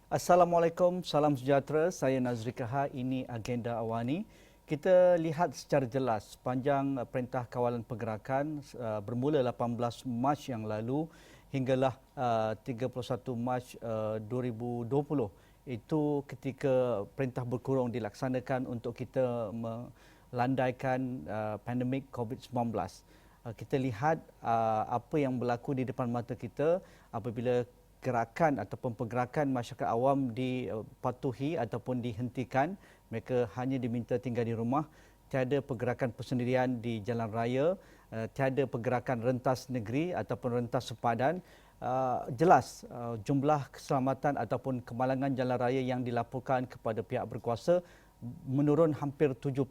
Assalamualaikum, salam sejahtera. Saya Nazri Kaha, ini Agenda Awani. Kita lihat secara jelas sepanjang Perintah Kawalan Pergerakan bermula 18 Mac yang lalu hinggalah 31 Mac 2020. Itu ketika perintah berkurung dilaksanakan untuk kita melandaikan pandemik COVID-19. Kita lihat apa yang berlaku di depan mata kita apabila gerakan ataupun pergerakan masyarakat awam dipatuhi ataupun dihentikan. Mereka hanya diminta tinggal di rumah. Tiada pergerakan persendirian di jalan raya, tiada pergerakan rentas negeri ataupun rentas sepadan. Jelas jumlah keselamatan ataupun kemalangan jalan raya yang dilaporkan kepada pihak berkuasa menurun hampir 70%.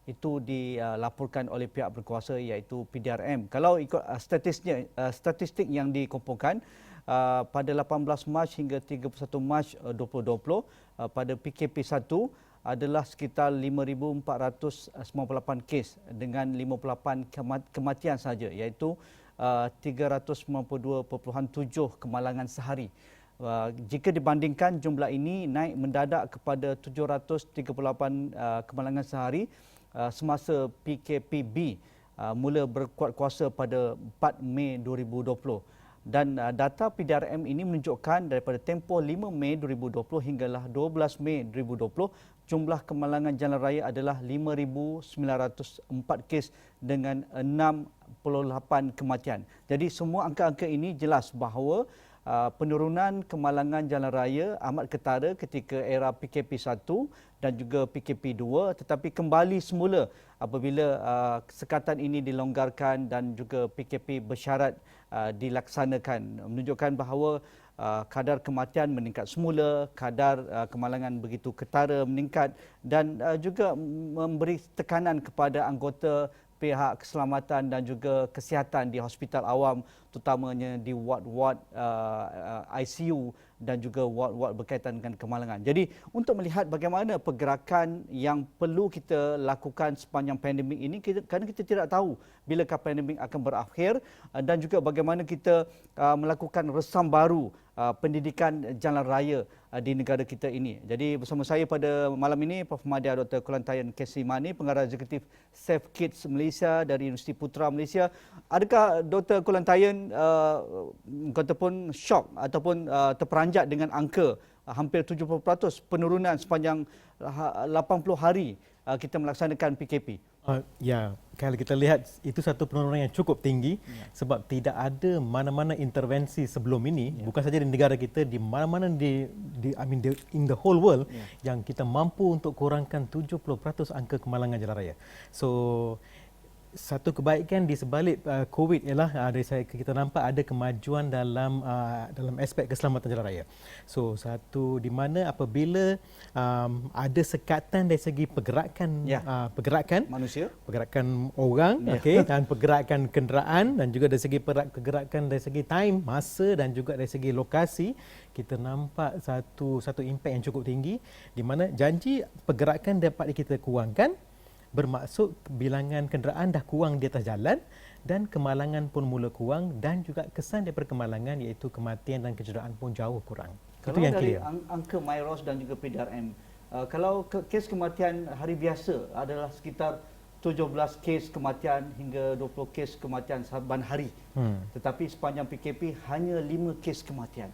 Itu dilaporkan oleh pihak berkuasa iaitu PDRM. Kalau ikut statistik yang dikumpulkan, pada 18 Mac hingga 31 Mac 2020 pada PKP 1 adalah sekitar 5,498 kes dengan 58 kematian sahaja, iaitu 392.7 kemalangan sehari. Jika dibandingkan, jumlah ini naik mendadak kepada 738 kemalangan sehari semasa PKPB mula berkuat kuasa pada 4 Mei 2020. Dan data PDRM ini menunjukkan daripada tempoh 5 Mei 2020 hinggalah 12 Mei 2020, jumlah kemalangan jalan raya adalah 5,904 kes dengan 68 kematian. Jadi semua angka-angka ini jelas bahawa penurunan kemalangan jalan raya amat ketara ketika era PKP 1 dan juga PKP 2, tetapi kembali semula apabila sekatan ini dilonggarkan dan juga PKP bersyarat dilaksanakan, menunjukkan bahawa kadar kematian meningkat semula, kadar kemalangan begitu ketara meningkat dan juga memberi tekanan kepada anggota pihak keselamatan dan juga kesihatan di hospital awam, terutamanya di ward-ward ICU dan juga ward-ward berkaitan dengan kemalangan. Jadi untuk melihat bagaimana pergerakan yang perlu kita lakukan sepanjang pandemik ini, kerana kita tidak tahu bilakah pandemik akan berakhir, dan juga bagaimana kita melakukan resam baru pendidikan jalan raya di negara kita ini. Jadi bersama saya pada malam ini Prof. Madya Dr. Kulantayan Kesimani, Pengarah Eksekutif Safe Kids Malaysia dari Universiti Putra Malaysia. Adakah Dr. Kulantayan ataupun shock ataupun terperanjat dengan angka hampir 70% penurunan sepanjang 80 hari kita melaksanakan PKP? Ya, kalau kita lihat itu satu penurunan yang cukup tinggi sebab tidak ada mana-mana intervensi sebelum ini, bukan saja di negara kita, di mana-mana in the whole world yang kita mampu untuk kurangkan 70% angka kemalangan jalan raya. So satu kebaikan di sebalik COVID ialah kita nampak ada kemajuan dalam aspek keselamatan jalan raya. So satu di mana apabila ada sekatan dari segi pergerakan manusia, pergerakan orang, dan pergerakan kenderaan, dan juga dari segi pergerakan dari segi time, masa, dan juga dari segi lokasi, kita nampak satu impak yang cukup tinggi di mana janji pergerakan dapat kita kurangkan, bermaksud bilangan kenderaan dah kurang di atas jalan dan kemalangan pun mula kurang, dan juga kesan daripada kemalangan iaitu kematian dan kecederaan pun jauh kurang. Kalau itu yang dari angka MyROS dan juga PDRM, kalau kes kematian hari biasa adalah sekitar 17 kes kematian hingga 20 kes kematian saban hari. Tetapi sepanjang PKP hanya 5 kes kematian.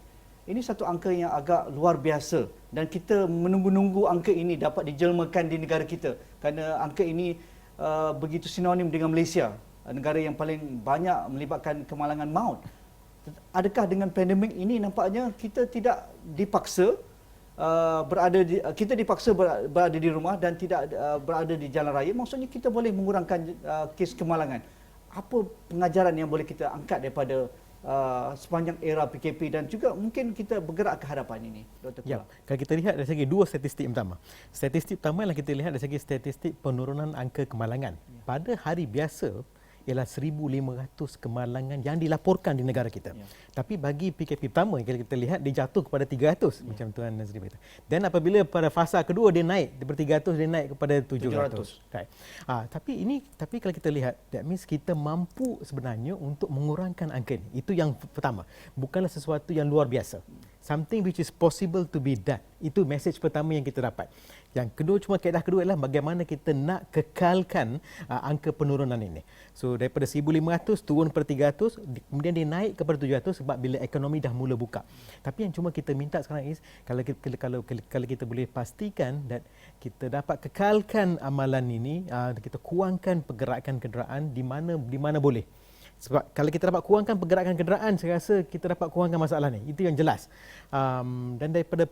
Ini satu angka yang agak luar biasa dan kita menunggu-nunggu angka ini dapat dijelmakan di negara kita, kerana angka ini begitu sinonim dengan Malaysia, negara yang paling banyak melibatkan kemalangan maut. Adakah dengan pandemik ini nampaknya kita tidak dipaksa berada di rumah dan tidak berada di jalan raya, maksudnya kita boleh mengurangkan kes kemalangan. Apa pengajaran yang boleh kita angkat daripada sepanjang era PKP dan juga mungkin kita bergerak ke hadapan ini, Dr. Kula? Ya, kalau kita lihat dari segi dua statistik pertama. Statistik pertama ialah kita lihat dari segi statistik penurunan angka kemalangan. Pada hari biasa ialah 1,500 kemalangan yang dilaporkan di negara kita. Tapi bagi PKP pertama, kalau kita lihat dia jatuh kepada 300 macam Tuan Nazri berkata. Dan apabila pada fasa kedua dia naik daripada 300 dia naik kepada 700. Right. Tapi kalau kita lihat, that means kita mampu sebenarnya untuk mengurangkan angka ini. Itu yang pertama. Bukanlah sesuatu yang luar biasa. something which is possible to be done. Itu message pertama yang kita dapat. Yang kedua, kaedah kedua adalah bagaimana kita nak kekalkan angka penurunan ini. So daripada 1,500 turun per 300, kemudian dia naik kepada 700 sebab bila ekonomi dah mula buka. Tapi yang cuma kita minta sekarang is kalau kita boleh pastikan that kita dapat kekalkan amalan ini, kita kurangkan pergerakan kenderaan di mana boleh. Sebab kalau kita dapat kurangkan pergerakan kenderaan, saya rasa kita dapat kurangkan masalah ni. Itu yang jelas. Dan daripada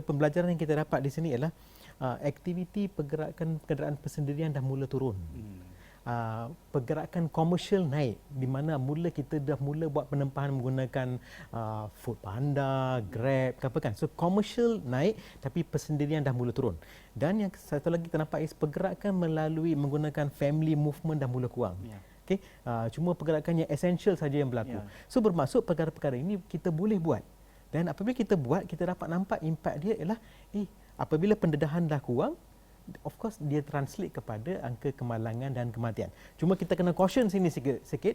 pembelajaran yang kita dapat di sini ialah aktiviti pergerakan kenderaan persendirian dah mula turun. Pergerakan komersial naik, di mana kita dah mula buat penempahan menggunakan Foodpanda, Grab, apa kan. So komersial naik tapi persendirian dah mula turun. Dan yang satu lagi kita nampak is pergerakan menggunakan family movement dah mula kurang. Okay? Cuma pergerakan yang essential saja yang berlaku. So bermaksud perkara-perkara ini kita boleh buat. Dan apabila kita buat, kita dapat nampak impak dia ialah apabila pendedahan dah kurang, of course dia translate kepada angka kemalangan dan kematian. Cuma kita kena caution sini sikit.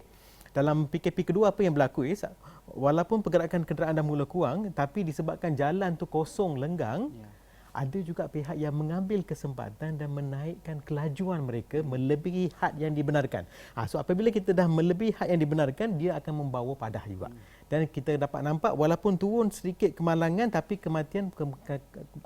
Dalam PKP kedua apa yang berlaku is, walaupun pergerakan kenderaan dah mula kurang, tapi disebabkan jalan tu kosong, lenggang, ada juga pihak yang mengambil kesempatan dan menaikkan kelajuan mereka melebihi had yang dibenarkan. So apabila kita dah melebihi had yang dibenarkan, dia akan membawa padah juga. Dan kita dapat nampak walaupun turun sedikit kemalangan, tapi kematian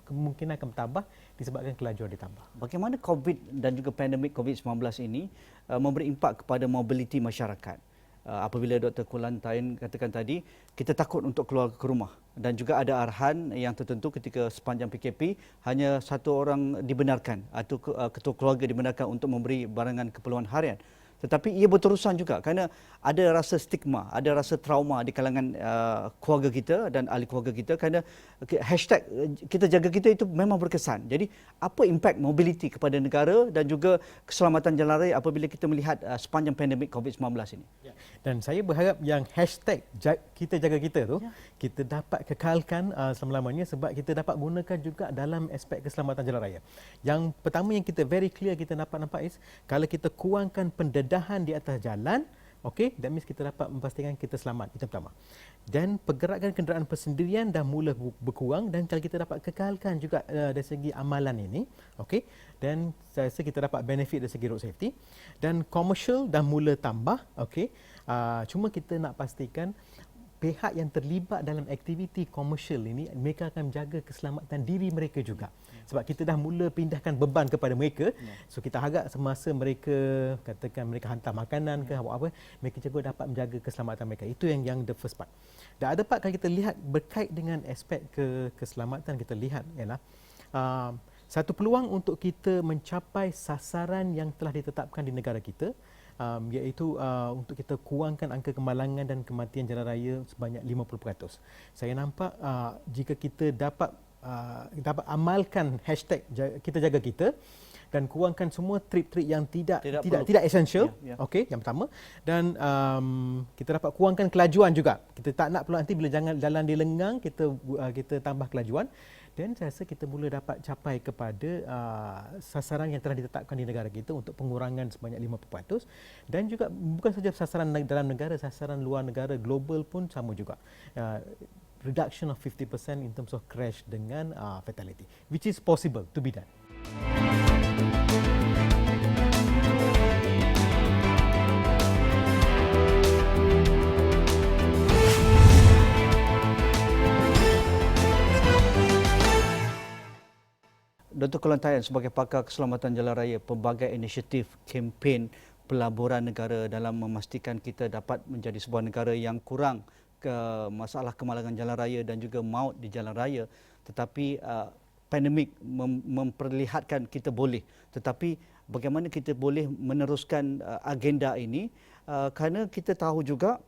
kemungkinan akan bertambah disebabkan kelajuan ditambah. Bagaimana COVID dan juga pandemik COVID-19 ini memberi impak kepada mobiliti masyarakat? Apabila Dr. Kulantain katakan tadi, kita takut untuk keluar ke rumah dan juga ada arahan yang tertentu ketika sepanjang PKP hanya satu orang dibenarkan atau ketua keluarga dibenarkan untuk memberi barangan keperluan harian. Tetapi ia berterusan juga kerana ada rasa stigma, ada rasa trauma di kalangan keluarga kita dan ahli keluarga kita kerana hashtag kita jaga kita itu memang berkesan. Jadi apa impak mobiliti kepada negara dan juga keselamatan jalan raya apabila kita melihat sepanjang pandemik COVID-19 ini? Dan saya berharap yang hashtag kita jaga kita tu kita dapat kekalkan selama-lamanya sebab kita dapat gunakan juga dalam aspek keselamatan jalan raya. Yang pertama yang kita very clear kita dapat nampak is kalau kita kurangkan pendedahan di atas jalan, okey, that means kita dapat memastikan kita selamat. Itu pertama. Dan pergerakan kenderaan persendirian dah mula berkurang dan kalau kita dapat kekalkan juga dari segi amalan ini, okey, dan saya rasa kita dapat benefit dari segi road safety dan commercial dah mula tambah, okey. Cuma kita nak pastikan pihak yang terlibat dalam aktiviti komersial ini mereka akan menjaga keselamatan diri mereka juga. Sebab kita dah mula pindahkan beban kepada mereka. So kita harap semasa mereka katakan mereka hantar makanan ke apa-apa, mereka juga dapat menjaga keselamatan mereka. Itu yang the first part. Dan ada part kalau kita lihat berkait dengan aspek keselamatan, kita lihat ialah satu peluang untuk kita mencapai sasaran yang telah ditetapkan di negara kita, iaitu untuk kita kurangkan angka kemalangan dan kematian jalan raya sebanyak 50%. Saya nampak jika kita dapat amalkan hashtag kita jaga kita dan kurangkan semua trip-trip yang tidak essential, okey, yang pertama, dan kita dapat kurangkan kelajuan juga. Kita tak nak pula nanti bila jalan dia lenggang kita tambah kelajuan. Dan saya rasa kita mula dapat capai kepada sasaran yang telah ditetapkan di negara kita untuk pengurangan sebanyak 50%. Dan juga bukan saja sasaran dalam negara, sasaran luar negara, global pun sama juga. Reduction of 50% in terms of crash dengan fatality, which is possible to be done. Dr. Kulantain sebagai pakar keselamatan jalan raya, pelbagai inisiatif, kempen, pelaburan negara dalam memastikan kita dapat menjadi sebuah negara yang kurang ke masalah kemalangan jalan raya dan juga maut di jalan raya. Tetapi pandemik memperlihatkan kita boleh. Tetapi bagaimana kita boleh meneruskan agenda ini kerana kita tahu juga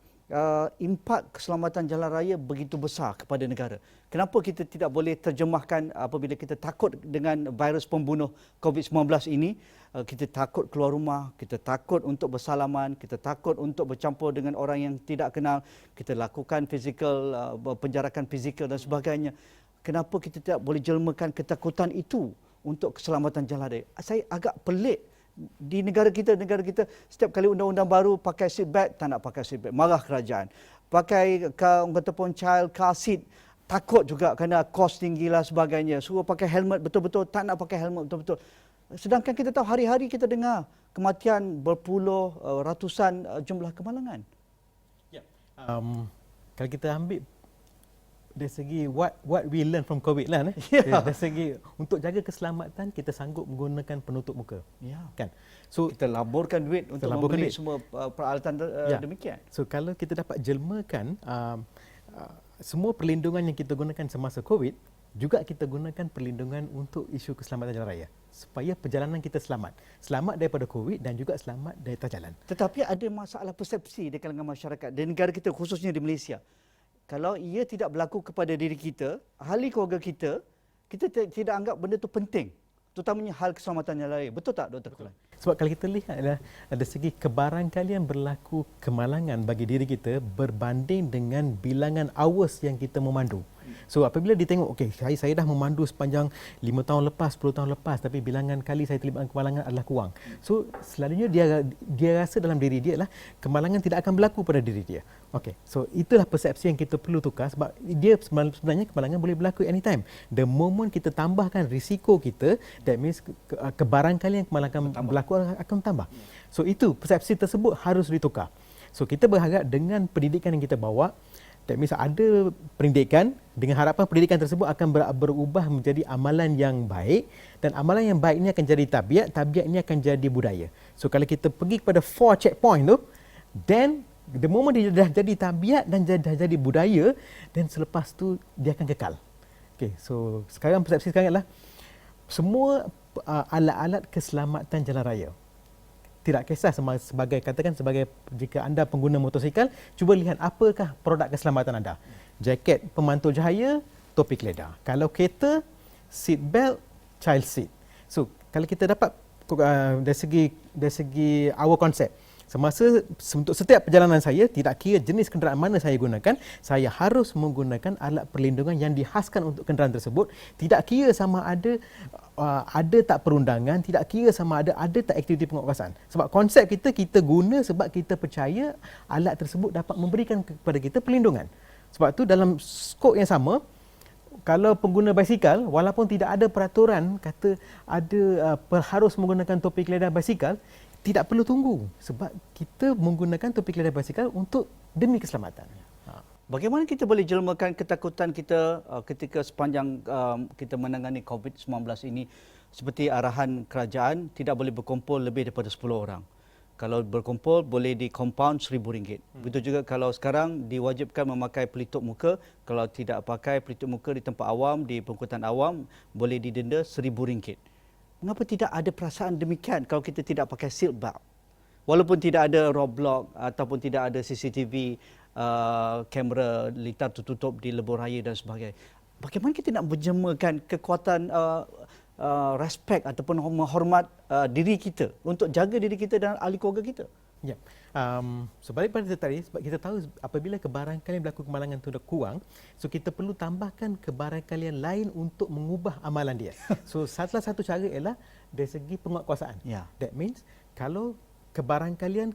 impak keselamatan jalan raya begitu besar kepada negara. Kenapa kita tidak boleh terjemahkan apabila kita takut dengan virus pembunuh COVID-19 ini, kita takut keluar rumah, kita takut untuk bersalaman, kita takut untuk bercampur dengan orang yang tidak kenal, kita lakukan penjarakan fizikal dan sebagainya. Kenapa kita tidak boleh jelmakan ketakutan itu untuk keselamatan jalan raya? Saya agak pelik. Di negara kita setiap kali undang-undang baru pakai seat belt, tak nak pakai seat belt, marah kerajaan. Pakai ataupun child car seat, takut juga kerana kos tinggi lah sebagainya. Suruh pakai helmet betul-betul, tak nak pakai helmet betul-betul. Sedangkan kita tahu hari-hari kita dengar kematian berpuluh, ratusan jumlah kemalangan. Ya. Kalau kita ambil dari segi what we learn from COVID lah, dari segi untuk jaga keselamatan kita sanggup menggunakan penutup muka, kan? So kita laburkan duit untuk membeli semua peralatan demikian. So kalau kita dapat jelmakan semua perlindungan yang kita gunakan semasa COVID, juga kita gunakan perlindungan untuk isu keselamatan jalan raya supaya perjalanan kita selamat. Selamat daripada COVID dan juga selamat dari atas jalan. Tetapi ada masalah persepsi di kalangan masyarakat di negara kita, khususnya di Malaysia. Kalau ia tidak berlaku kepada diri kita, ahli keluarga kita, kita tidak anggap benda itu penting. Terutamanya hal keselamatan jalan raya. Betul tak, Dr. Kulan? Sebab kalau kita lihat dari segi kebarangkalian berlaku kemalangan bagi diri kita berbanding dengan bilangan hours yang kita memandu. So apabila ditengok, okey, saya dah memandu sepanjang 5 tahun lepas, 10 tahun lepas, tapi bilangan kali saya terlibat kemalangan adalah kurang. So selalunya dia rasa dalam diri dia lah kemalangan tidak akan berlaku pada diri dia. Okey, so itulah persepsi yang kita perlu tukar sebab dia sebenarnya kemalangan boleh berlaku anytime. The moment kita tambahkan risiko kita, that means kebarangkalian kemalangan berlaku akan tambah. So itu persepsi tersebut harus ditukar. So kita berharap dengan pendidikan yang kita bawa, that means ada pendidikan dengan harapan pendidikan tersebut akan berubah menjadi amalan yang baik, dan amalan yang baik ini akan jadi tabiat, tabiat ini akan jadi budaya. So kalau kita pergi kepada 4 checkpoint tu, then the moment dia dah jadi tabiat dan dah jadi budaya, dan selepas tu dia akan kekal. Okay, so sekarang persepsi sekarang adalah semua alat-alat keselamatan jalan raya, tidak kisah sebagai katakan sebagai jika anda pengguna motosikal, cuba lihat apakah produk keselamatan anda. Jaket pemantul cahaya, topi keledar. Kalau kereta, seat belt, child seat. So kalau kita dapat dari segi our concept, semasa untuk setiap perjalanan saya, tidak kira jenis kenderaan mana saya gunakan, saya harus menggunakan alat perlindungan yang dihaskan untuk kenderaan tersebut. Tidak kira sama ada tak perundangan, tidak kira sama ada tak aktiviti penguatkuasaan. Sebab konsep kita guna sebab kita percaya alat tersebut dapat memberikan kepada kita perlindungan. Sebab tu dalam skop yang sama, kalau pengguna basikal, walaupun tidak ada peraturan kata ada harus menggunakan topi keledar basikal, tidak perlu tunggu sebab kita menggunakan topi keledar basikal untuk demi keselamatan. Bagaimana kita boleh jelmakan ketakutan kita ketika sepanjang kita menangani COVID-19 ini, seperti arahan kerajaan tidak boleh berkumpul lebih daripada 10 orang. Kalau berkumpul boleh di compound RM1,000. Begitu juga kalau sekarang diwajibkan memakai pelitup muka, kalau tidak pakai pelitup muka di tempat awam, di pengangkutan awam, boleh didenda RM1,000. Mengapa tidak ada perasaan demikian kalau kita tidak pakai seat belt? Walaupun tidak ada roadblock ataupun tidak ada CCTV, kamera lintar tertutup di lebuh raya dan sebagainya. Bagaimana kita nak menjemakan kekuatan respect ataupun menghormat diri kita untuk jaga diri kita dan ahli keluarga kita? Ya. Sebalik pada tadi, sebab kita tahu apabila kebarangkalian berlaku kemalangan itu dah kurang, so kita perlu tambahkan kebarangkalian lain untuk mengubah amalan dia. So salah satu cara ialah dari segi penguatkuasaan. That means kalau kebarangkalian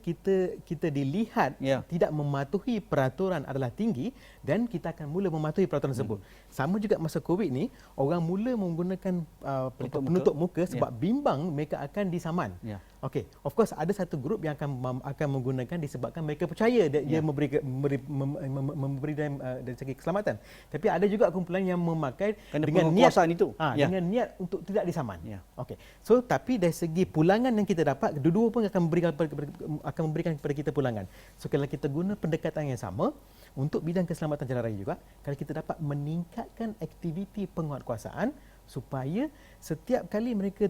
kita dilihat tidak mematuhi peraturan adalah tinggi, dan kita akan mula mematuhi peraturan tersebut. Sama juga masa COVID ni, orang mula menggunakan penutup muka sebab bimbang mereka akan disaman. Okey, of course ada satu grup yang akan menggunakan disebabkan mereka percaya dia memberi dari segi keselamatan. Tapi ada juga kumpulan yang memakai dengan niat dengan niat untuk tidak disaman. Okey. So tapi dari segi pulangan yang kita dapat, kedua-dua pun akan memberikan kepada kita pulangan. So kalau kita guna pendekatan yang sama untuk bidang keselamatan jalan raya juga, kalau kita dapat meningkatkan aktiviti penguatkuasaan supaya setiap kali mereka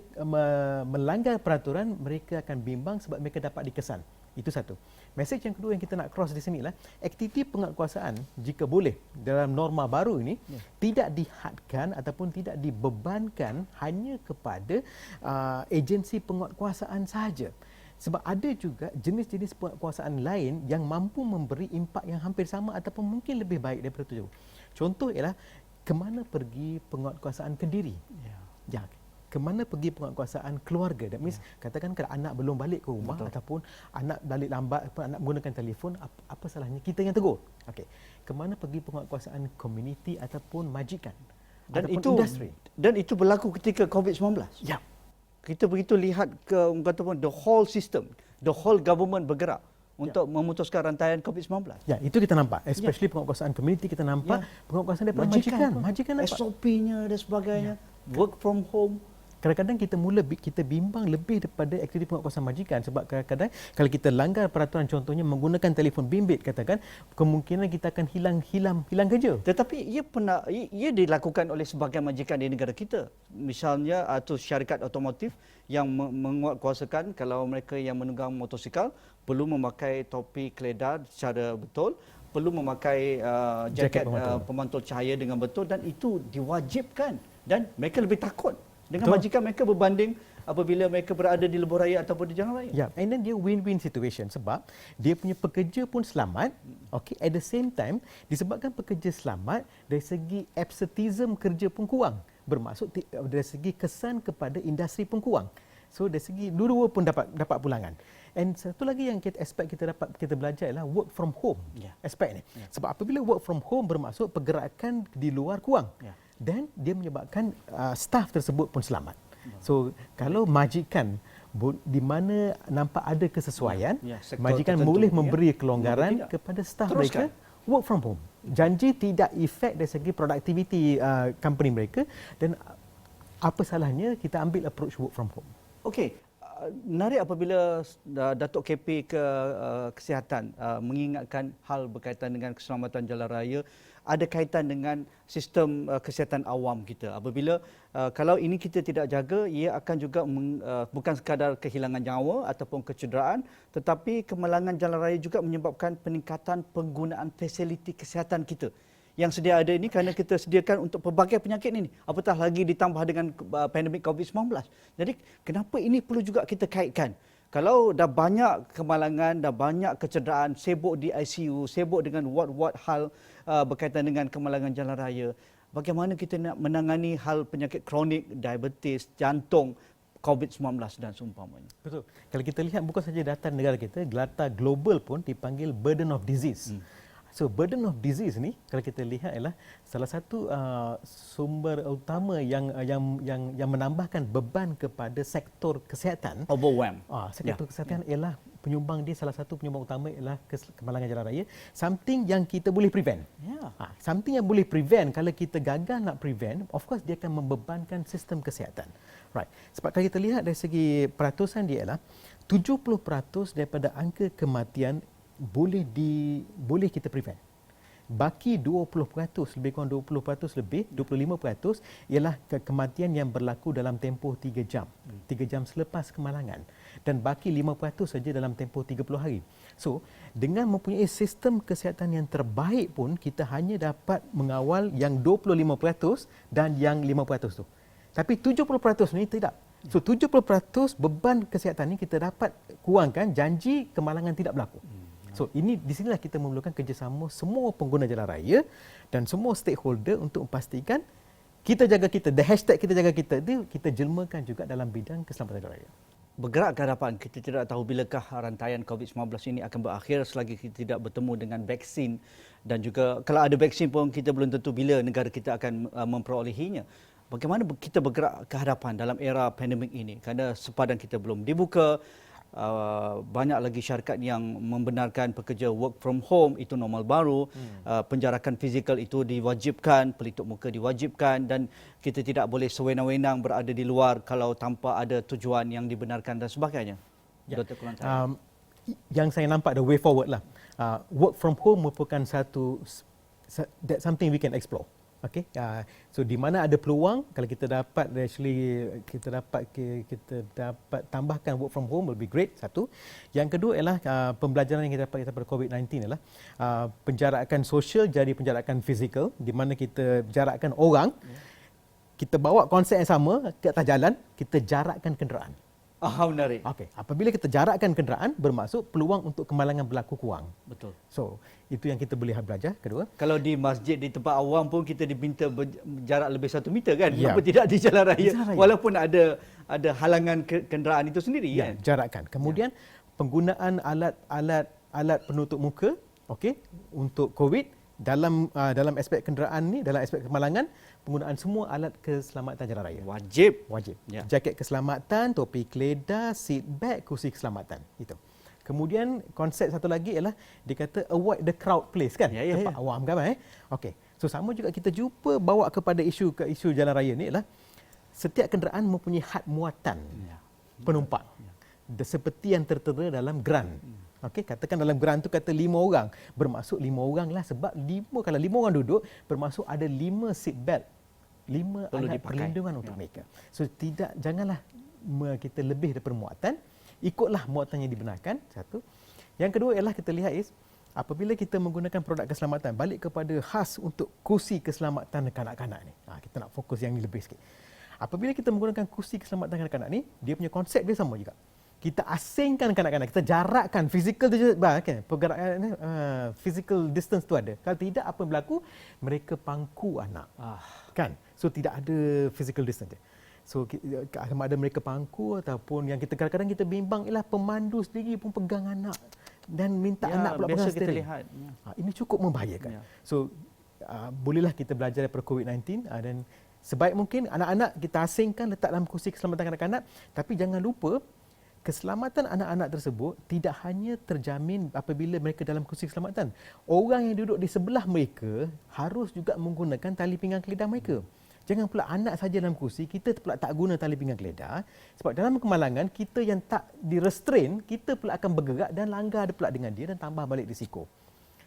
melanggar peraturan, mereka akan bimbang sebab mereka dapat dikesan. Itu satu. Mesej yang kedua yang kita nak cross di sini lah, aktiviti penguatkuasaan jika boleh dalam norma baru ini tidak dihadkan ataupun tidak dibebankan hanya kepada agensi penguatkuasaan sahaja. Sebab ada juga jenis-jenis penguatkuasaan lain yang mampu memberi impak yang hampir sama ataupun mungkin lebih baik daripada itu. Contoh ialah kemana pergi penguatkuasaan Kendiri. ke mana pergi penguatkuasaan keluarga. That means katakan kalau anak belum balik ke rumah ataupun anak balik lambat, anak menggunakan telefon, apa salahnya kita yang tegur. Okey. Ke mana pergi penguatkuasaan community ataupun majikan Dan ataupun itu industri. dan itu berlaku ketika COVID-19. Ya. Kita begitu lihat ke orang kata pun the whole system, the whole government bergerak untuk memutuskan rantaian COVID-19. Ya, itu kita nampak. Especially penguatkuasaan community kita nampak, penguatkuasaan daripada majikan. Majikan nampak. SOP-nya dan sebagainya. Work from home. Kadang-kadang kita bimbang lebih daripada aktiviti penguatkuasaan majikan sebab kadang-kadang kalau kita langgar peraturan contohnya menggunakan telefon bimbit katakan kemungkinan kita akan hilang kerja. Tetapi ia dilakukan oleh sebahagian majikan di negara kita. Misalnya atau syarikat otomotif yang menguatkuasakan kalau mereka yang menunggang motosikal perlu memakai topi keledar secara betul, perlu memakai jaket pemantul cahaya dengan betul, dan itu diwajibkan dan mereka lebih takut dengan majikan mereka berbanding apabila mereka berada di lebuh raya ataupun di jalan raya. Ya, and then dia win-win situation sebab dia punya pekerja pun selamat. Okay, at the same time disebabkan pekerja selamat, dari segi absenteeism kerja pun kurang. Bermaksud dari segi kesan kepada industri pun kurang. So dari segi dua-dua pun dapat pulangan. And satu lagi yang kita belajar ialah work from home aspek ni. Sebab apabila work from home bermaksud pergerakan di luar kurang. Dan dia menyebabkan staff tersebut pun selamat. So kalau majikan di mana nampak ada kesesuaian, majikan boleh memberi kelonggaran kepada staff mereka work from home. Janji tidak efek dari segi produktiviti company mereka, dan apa salahnya kita ambil approach work from home. Okey, menarik apabila Datuk KP Kesihatan mengingatkan hal berkaitan dengan keselamatan jalan raya ada kaitan dengan sistem kesihatan awam kita. Apabila kalau ini kita tidak jaga, ia akan juga bukan sekadar kehilangan nyawa ataupun kecederaan, tetapi kemalangan jalan raya juga menyebabkan peningkatan penggunaan fasiliti kesihatan kita yang sedia ada ini, kerana kita sediakan untuk pelbagai penyakit ini, apatah lagi ditambah dengan pandemik COVID-19. Jadi kenapa ini perlu juga kita kaitkan? Kalau dah banyak kemalangan, dah banyak kecederaan, sibuk di ICU, sibuk dengan ward-ward hal berkaitan dengan kemalangan jalan raya, bagaimana kita nak menangani hal penyakit kronik, diabetes, jantung, COVID-19 dan seumpamanya? Betul. Kalau kita lihat bukan saja data negara kita, data global pun dipanggil burden of disease. So burden of disease ni kalau kita lihat ialah salah satu sumber utama yang menambahkan beban kepada sektor kesihatan. Overwhelm. Sektor kesihatan ialah penyumbang dia, salah satu penyumbang utama ialah kemalangan jalan raya. Something yang kita boleh prevent. Something yang boleh prevent, kalau kita gagal nak prevent, of course dia akan membebankan sistem kesihatan. Right. Sebab kalau kita lihat dari segi peratusan dia ialah 70% daripada angka kematian boleh kita prevent. Baki 20%, lebih kurang 20% lebih, 25% ialah kematian yang berlaku dalam tempoh 3 jam. 3 jam selepas kemalangan. Dan baki 5% saja dalam tempoh 30 hari. So, dengan mempunyai sistem kesihatan yang terbaik pun, kita hanya dapat mengawal yang 25% dan yang 5% tu. Tapi 70% ni tidak. So 70% beban kesihatan ni kita dapat kurangkan, janji kemalangan tidak berlaku. So di sinilah kita memerlukan kerjasama semua pengguna jalan raya dan semua stakeholder untuk memastikan kita jaga kita, the hashtag kita jaga kita, kita jelmakan juga dalam bidang keselamatan jalan raya. Bergerak ke hadapan, kita tidak tahu bilakah rantaian COVID-19 ini akan berakhir selagi kita tidak bertemu dengan vaksin, dan juga kalau ada vaksin pun kita belum tentu bila negara kita akan memperolehinya. Bagaimana kita bergerak ke hadapan dalam era pandemik ini? Kerana sepadan kita belum dibuka, banyak lagi syarikat yang membenarkan pekerja work from home itu normal baru, penjarakan fizikal itu diwajibkan, pelitup muka diwajibkan, dan kita tidak boleh sewenang-wenang berada di luar kalau tanpa ada tujuan yang dibenarkan dan sebagainya. Dr. Kulantari. Yang saya nampak the way forward lah. Work from home merupakan something we can explore. Okay, so di mana ada peluang, kalau kita dapat tambahkan work from home will be great. Satu. Yang kedua ialah pembelajaran yang kita dapat daripada COVID-19 ialah penjarakan sosial jadi penjarakan fizikal, di mana kita jarakkan orang, kita bawa konsep yang sama ke atas jalan, kita jarakkan kenderaan. Menarik. Okey, apabila kita jarakkan kenderaan, bermaksud peluang untuk kemalangan berlaku kurang. Betul. So, itu yang kita boleh belajar. Kedua, Kalau di masjid, di tempat awam pun kita diminta jarak lebih 1 meter kan? Ya. Kenapa tidak di jalan raya? Di jalan raya. Walaupun ada halangan kenderaan itu sendiri kan? jarakkan. Kemudian penggunaan alat penutup muka, okey, untuk COVID dalam aspek kenderaan ni, dalam aspek kemalangan, penggunaan semua alat keselamatan jalan raya. Wajib. Wajib. Ya. Jaket keselamatan, topi keledar, seat belt, kursi keselamatan. Itu. Kemudian konsep satu lagi ialah dia kata avoid the crowd place kan? Ya, ya, Tempat ya. awam kan Okey. So sama juga kita jumpa bawa kepada isu jalan raya ni ialah setiap kenderaan mempunyai had muatan penumpang. Seperti yang tertera dalam grant. Okey, katakan dalam grant tu kata 5 orang. Bermaksud 5 orang lah sebab kalau 5 orang duduk bermaksud ada 5 seat belt. 5 Perlu alat dipakai. perlindungan untuk mereka. So janganlah kita lebih daripada muatan, ikutlah muatan yang dibenarkan, satu. Yang kedua ialah kita lihat apabila kita menggunakan produk keselamatan, balik kepada khas untuk kursi keselamatan kanak-kanak ni. Kita nak fokus yang ni lebih sikit. Apabila kita menggunakan kursi keselamatan kanak-kanak ni, dia punya konsep dia sama juga. Kita asingkan kanak-kanak, kita jarakkan physical kan, pergerakan physical distance tu ada. Kalau tidak apa yang berlaku, mereka pangku anak. Kan? So tidak ada physical distance. So sama ada mereka pangku ataupun yang kita kadang-kadang kita bimbang ialah pemandu sendiri pun pegang anak dan minta anak pula pegang kita steering. lihat. Ini cukup membahayakan. Ya. So bolehlah kita belajar daripada COVID-19 dan sebaik mungkin anak-anak kita asingkan, letak dalam kursi keselamatan kanak-kanak, tapi jangan lupa keselamatan anak-anak tersebut tidak hanya terjamin apabila mereka dalam kursi keselamatan. Orang yang duduk di sebelah mereka harus juga menggunakan tali pinggang keledar mereka. Jangan pula anak saja dalam kursi, kita pula tak guna tali pinggang keledar. Sebab dalam kemalangan, kita yang tak direstrain, kita pula akan bergerak dan langgar pula dengan dia dan tambah balik risiko.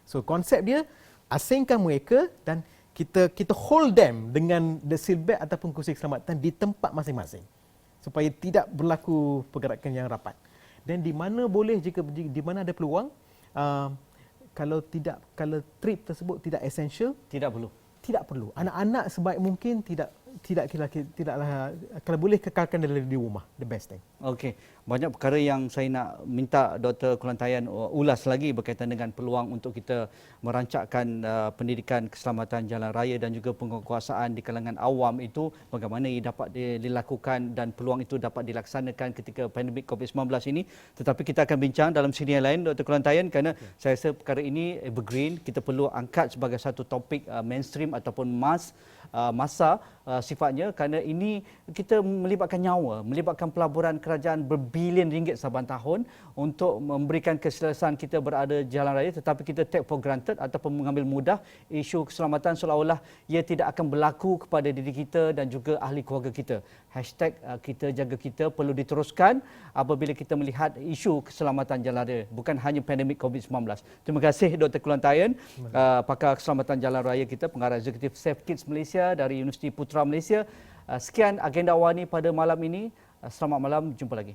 So konsep dia, asingkan mereka dan kita hold them dengan the seat belt ataupun kursi keselamatan di tempat masing-masing, supaya tidak berlaku pergerakan yang rapat. Dan di mana boleh, jika di mana ada peluang, kalau trip tersebut tidak essential, tidak perlu. Anak-anak sebaik mungkin tidaklah, kalau boleh kekalkan di rumah, the best thing. Okey, banyak perkara yang saya nak minta Dr. Kulantayan ulas lagi berkaitan dengan peluang untuk kita merancangkan pendidikan keselamatan jalan raya dan juga penguasaan di kalangan awam itu, bagaimana ia dapat dilakukan dan peluang itu dapat dilaksanakan ketika pandemik COVID-19 ini. Tetapi kita akan bincang dalam sini yang lain, Dr. Kulantayan, kerana saya rasa perkara ini evergreen, kita perlu angkat sebagai satu topik mainstream ataupun masa sifatnya, kerana ini kita melibatkan nyawa, melibatkan pelaburan kerajaan berbilion ringgit saban tahun untuk memberikan keselesaan kita berada di jalan raya, tetapi kita take for granted ataupun mengambil mudah isu keselamatan seolah-olah ia tidak akan berlaku kepada diri kita dan juga ahli keluarga kita. Hashtag kita jaga kita perlu diteruskan apabila kita melihat isu keselamatan jalan raya, bukan hanya pandemik COVID-19. Terima kasih Dr. Kulantayan, pakar keselamatan jalan raya kita, pengarah eksekutif Safe Kids Malaysia dari Universiti Putra Malaysia. Sekian agenda awal ini pada malam ini. Selamat malam, jumpa lagi.